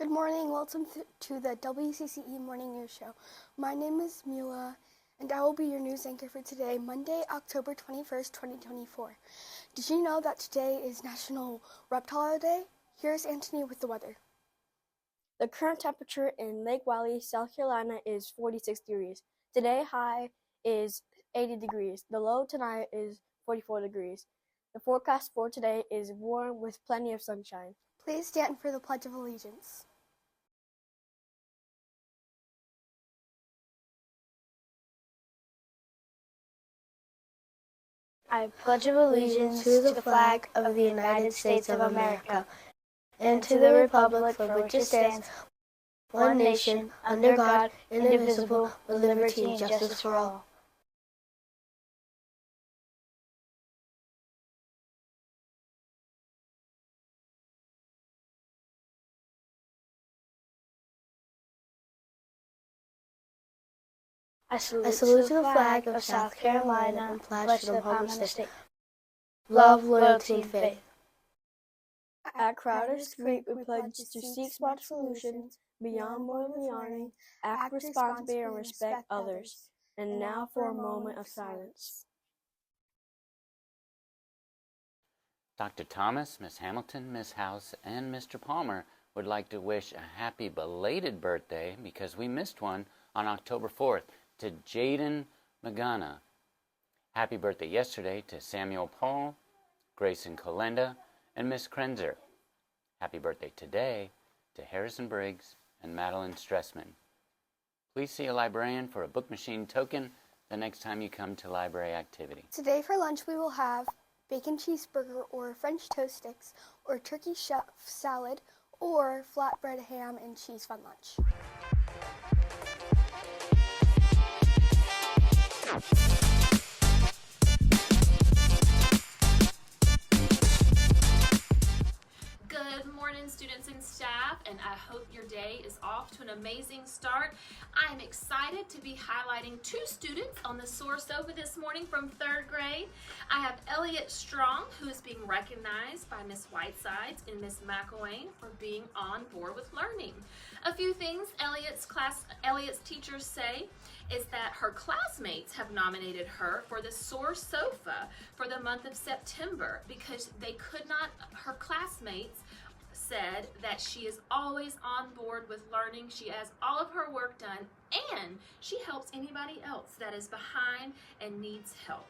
Good morning. Welcome to the WCCE Morning News Show. My name is Mila, and I will be your news anchor for today, Monday, October 21st, 2024. Did you know that today is National Reptile Day? Here's Anthony with the weather. The current temperature in Lake Wylie, South Carolina is 46 degrees. Today high is 80 degrees. The low tonight is 44 degrees. The forecast for today is warm with plenty of sunshine. Please stand for the Pledge of Allegiance. I pledge allegiance to the flag of the United States of America and to the republic for which it stands, one nation, under God, indivisible, with liberty and justice for all. I salute to the flag of South Carolina and pledge to the home of the state. Love, loyalty, and faith. At Crowder's Creek, we pledge to seek smart solutions beyond boiling yarning, act responsibly and respect others. And now for a moment of silence. Dr. Thomas, Miss Hamilton, Miss House, and Mr. Palmer would like to wish a happy belated birthday, because we missed one, on October 4th, to Jaden Magana. Happy birthday yesterday to Samuel Paul, Grayson Colenda, and Miss Krenzer. Happy birthday today to Harrison Briggs and Madeline Stressman. Please see a librarian for a book machine token the next time you come to library activity. Today for lunch we will have bacon cheeseburger or French toast sticks or turkey chef salad or flatbread ham and cheese fun lunch. Good morning, students and staff, and I hope your day is off to an amazing start. I am excited to be highlighting two students on the Soar Sofa this morning from 3rd grade. I have Elliot Strong, who is being recognized by Miss Whitesides and Miss McElwain for being on board with learning. A few things Elliot's teachers say is that her classmates have nominated her for the Soar Sofa for the month of September because her classmates said that she is always on board with learning. She has all of her work done, and she helps anybody else that is behind and needs help.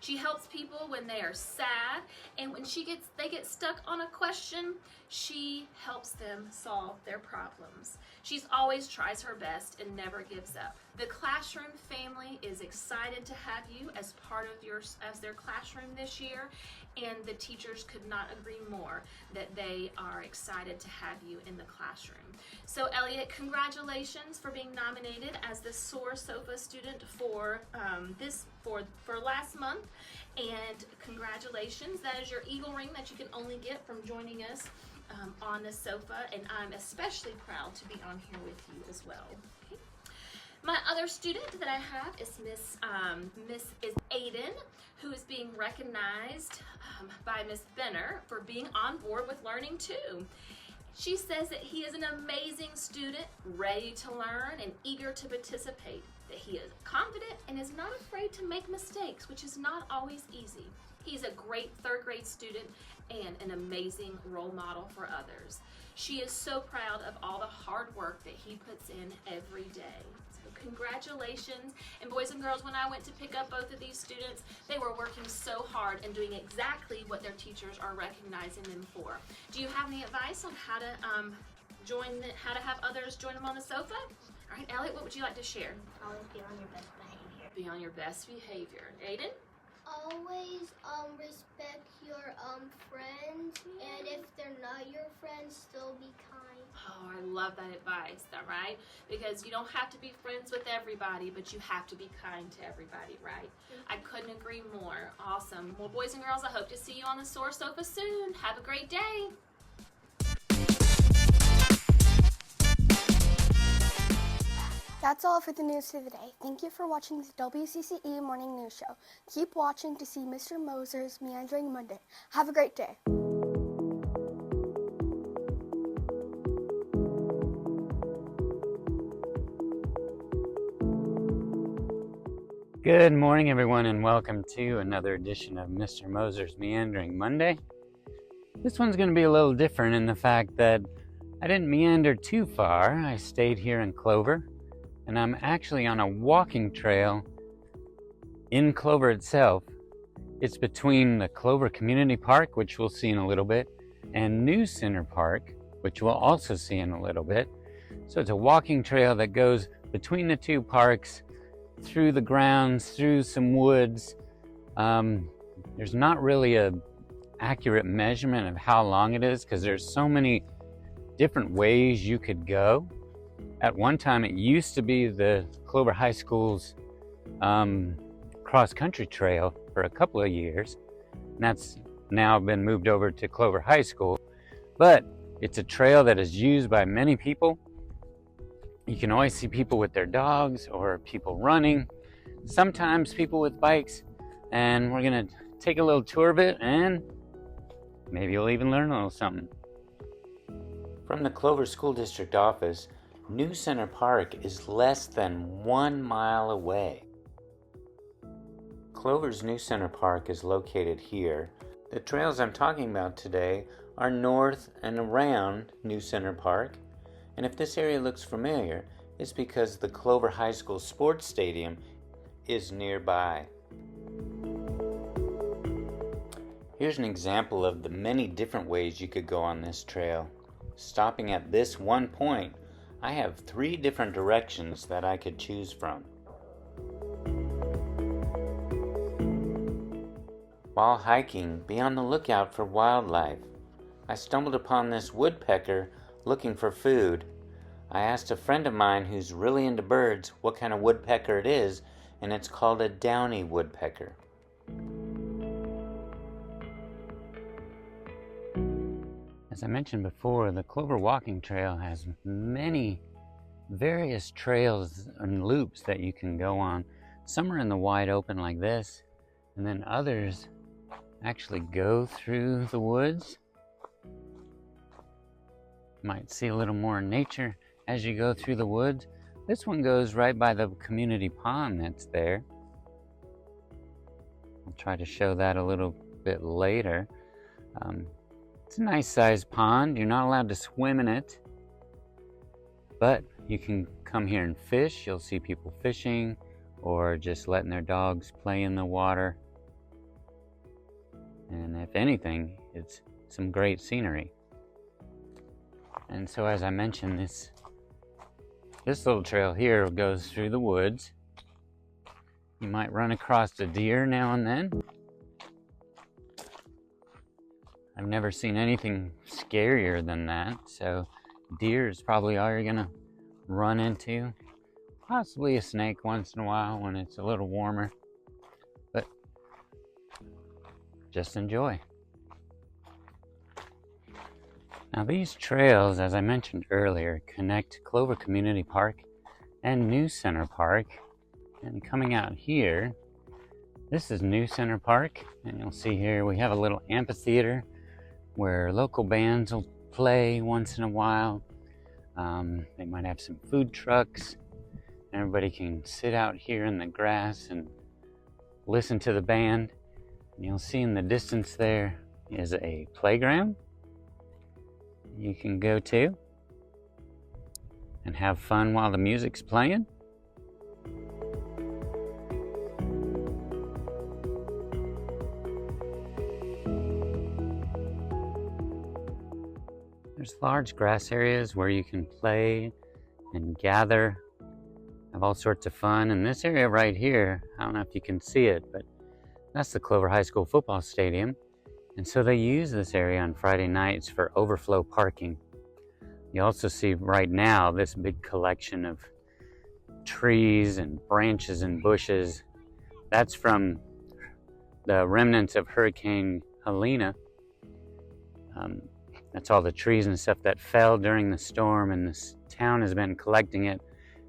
She helps people when they are sad, and when they get stuck on a question, she helps them solve their problems. She's always tries her best and never gives up. The classroom family is excited to have you as part of their classroom this year, and the teachers could not agree more that they are excited to have you in the classroom. So Elliot, congratulations for being nominated as the Soar Sofa student for last month, and congratulations. That is your Eagle ring that you can only get from joining us on the sofa, and I'm especially proud to be on here with you as well. Okay. My other student that I have is Miss Aiden, who is being recognized by Miss Benner for being on board with learning too. She says that he is an amazing student, ready to learn and eager to participate, that he is confident and is not afraid to make mistakes, which is not always easy. He's a great 3rd grade student and an amazing role model for others. She is so proud of all the hard work that he puts in every day. So congratulations. And boys and girls, when I went to pick up both of these students, they were working so hard and doing exactly what their teachers are recognizing them for. Do you have any advice on how to have others join them on the sofa? All right, Elliot, what would you like to share? Always be on your best behavior. Be on your best behavior. Aiden? Always respect your friends, and if they're not your friends, still be kind. Oh, I love that advice, all right? Because you don't have to be friends with everybody, but you have to be kind to everybody, right? I couldn't agree more. Awesome. Well, boys and girls, I hope to see you on the Soar Sofa soon. Have a great day. That's all for the news for today. Thank you for watching the WCCE Morning News Show. Keep watching to see Mr. Moser's Meandering Monday. Have a great day. Good morning, everyone, and welcome to another edition of Mr. Moser's Meandering Monday. This one's going to be a little different in the fact that I didn't meander too far. I stayed here in Clover, and I'm actually on a walking trail in Clover itself. It's between the Clover Community Park, which we'll see in a little bit, and News Center Park, which we'll also see in a little bit. So it's a walking trail that goes between the two parks, through the grounds, through some woods. There's not really a accurate measurement of how long it is because there's so many different ways you could go. At one time, it used to be the Clover High School's cross-country trail for a couple of years, and that's now been moved over to Clover High School. But it's a trail that is used by many people. You can always see people with their dogs or people running, sometimes people with bikes, and we're gonna take a little tour of it and maybe you'll even learn a little something. From the Clover School District office, News Center Park is less than 1 mile away. Clover's News Center Park is located here. The trails I'm talking about today are north and around News Center Park. And if this area looks familiar, it's because the Clover High School Sports Stadium is nearby. Here's an example of the many different ways you could go on this trail. Stopping at this one point, I have 3 different directions that I could choose from. While hiking, be on the lookout for wildlife. I stumbled upon this woodpecker looking for food. I asked a friend of mine who's really into birds what kind of woodpecker it is, and it's called a downy woodpecker. As I mentioned before, the Clover Walking Trail has many various trails and loops that you can go on. Some are in the wide open like this, and then others actually go through the woods. Might see a little more nature as you go through the woods. This one goes right by the community pond that's there. I'll try to show that a little bit later. It's a nice sized pond. You're not allowed to swim in it, but you can come here and fish. You'll see people fishing or just letting their dogs play in the water. And if anything, it's some great scenery. And so as I mentioned, this little trail here goes through the woods. You might run across a deer now and then. I've never seen anything scarier than that, so deer is probably all you're gonna run into. Possibly a snake once in a while when it's a little warmer, but just enjoy. Now these trails, as I mentioned earlier, connect Clover Community Park and News Center Park. And coming out here, this is News Center Park, and you'll see here we have a little amphitheater where local bands will play once in a while. They might have some food trucks. Everybody can sit out here in the grass and listen to the band. And you'll see in the distance there is a playground you can go to and have fun while the music's playing. There's large grass areas where you can play and gather, have all sorts of fun. And this area right here, I don't know if you can see it, but that's the Clover High School football stadium. And so they use this area on Friday nights for overflow parking. You also see right now this big collection of trees and branches and bushes. That's from the remnants of Hurricane Helena. That's all the trees and stuff that fell during the storm, and this town has been collecting it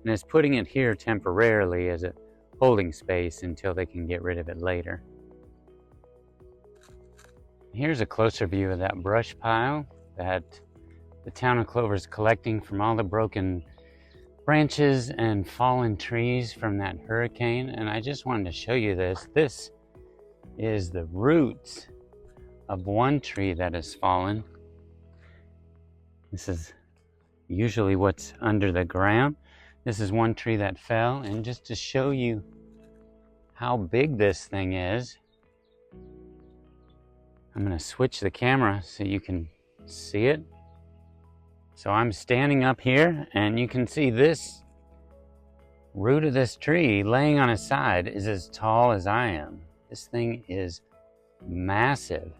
and is putting it here temporarily as a holding space until they can get rid of it later. Here's a closer view of that brush pile that the town of Clover is collecting from all the broken branches and fallen trees from that hurricane, and I just wanted to show you this. This is the roots of one tree that has fallen. This is usually what's under the ground. This is one tree that fell, and just to show you how big this thing is, I'm going to switch the camera so you can see it. So I'm standing up here, and you can see this root of this tree laying on its side is as tall as I am. This thing is massive.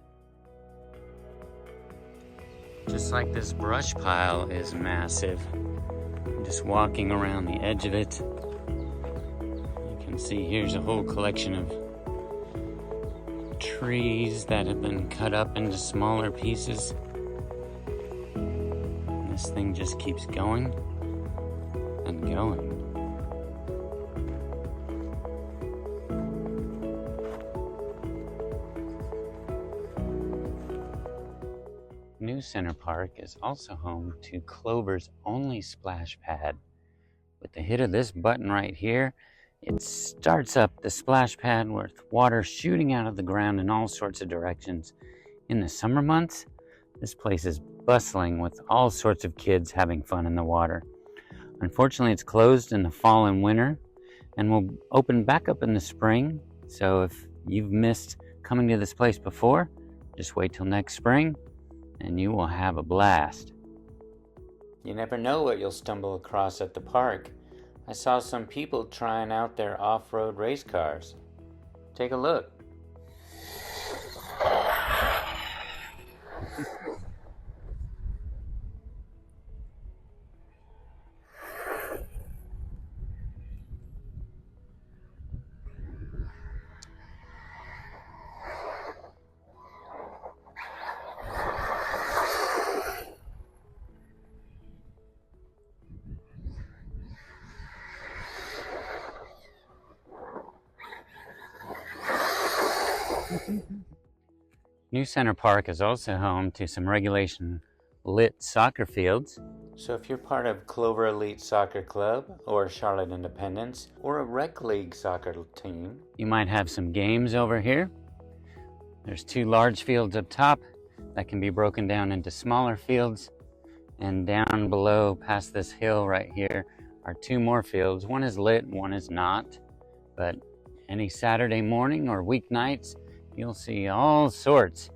Just like this brush pile is massive. I'm just walking around the edge of it. You can see here's a whole collection of trees that have been cut up into smaller pieces. And this thing just keeps going and going. New Center Park is also home to Clover's only splash pad. With the hit of this button right here, it starts up the splash pad with water shooting out of the ground in all sorts of directions. In the summer months, this place is bustling with all sorts of kids having fun in the water. Unfortunately, it's closed in the fall and winter and will open back up in the spring. So if you've missed coming to this place before, just wait till next spring and you will have a blast. You never know what you'll stumble across at the park. I saw some people trying out their off-road race cars. Take a look. New Center Park is also home to some regulation lit soccer fields. So if you're part of Clover Elite Soccer Club or Charlotte Independence or a rec league soccer team, you might have some games over here. There's 2 large fields up top that can be broken down into smaller fields, and down below past this hill right here are 2 more fields. One is lit, one is not, but any Saturday morning or weeknights, you'll see all sorts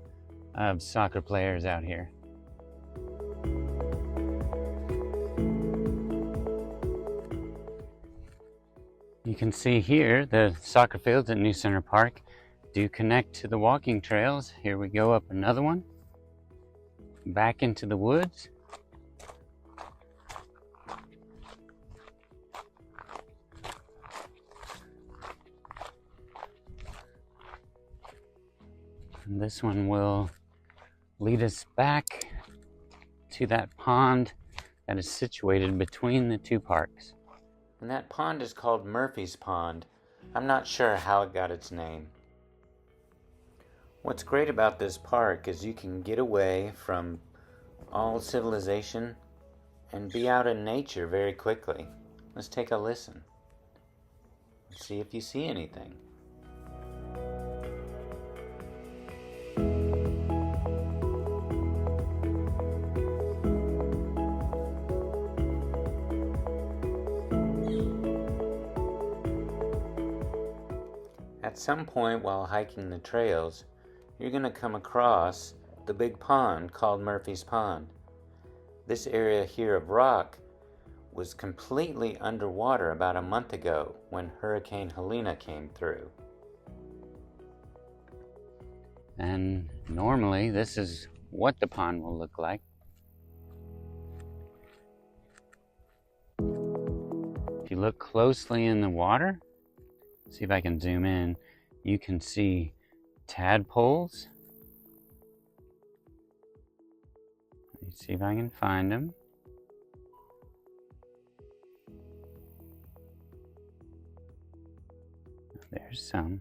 of soccer players out here. You can see here the soccer fields at New Center Park do connect to the walking trails. Here we go up another one, back into the woods. And this one will lead us back to that pond that is situated between the 2 parks. And that pond is called Murphy's Pond. I'm not sure how it got its name. What's great about this park is you can get away from all civilization and be out in nature very quickly. Let's take a listen. Let's see if you see anything. At some point while hiking the trails, you're going to come across the big pond called Murphy's Pond. This area here of rock was completely underwater about a month ago when Hurricane Helena came through. And normally this is what the pond will look like. If you look closely in the water, see if I can zoom in, you can see tadpoles. Let me see if I can find them. There's some.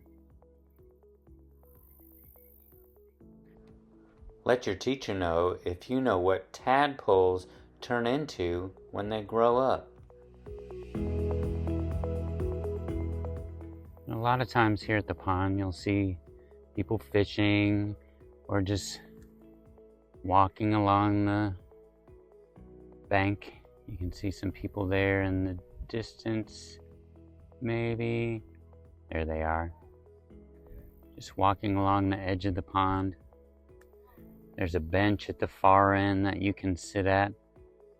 Let your teacher know if you know what tadpoles turn into when they grow up. lot of times here at the pond, you'll see people fishing or just walking along the bank. You can see some people there in the distance, maybe. There they are. Just walking along the edge of the pond. There's a bench at the far end that you can sit at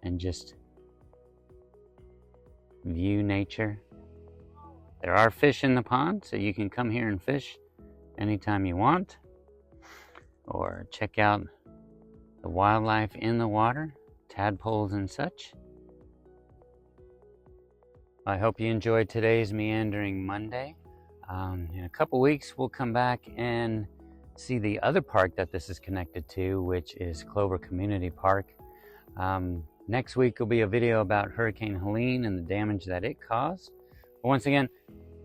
and just view nature. There are fish in the pond, so you can come here and fish anytime you want, or check out the wildlife in the water, tadpoles and such. I hope you enjoyed today's Meandering Monday. In a couple weeks, we'll come back and see the other park that this is connected to, which is Clover Community Park. Next week will be a video about Hurricane Helene and the damage that it caused. But once again,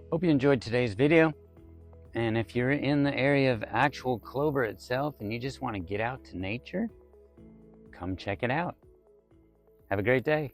hope you enjoyed today's video. And if you're in the area of actual Clover itself and you just want to get out to nature, come check it out. Have a great day.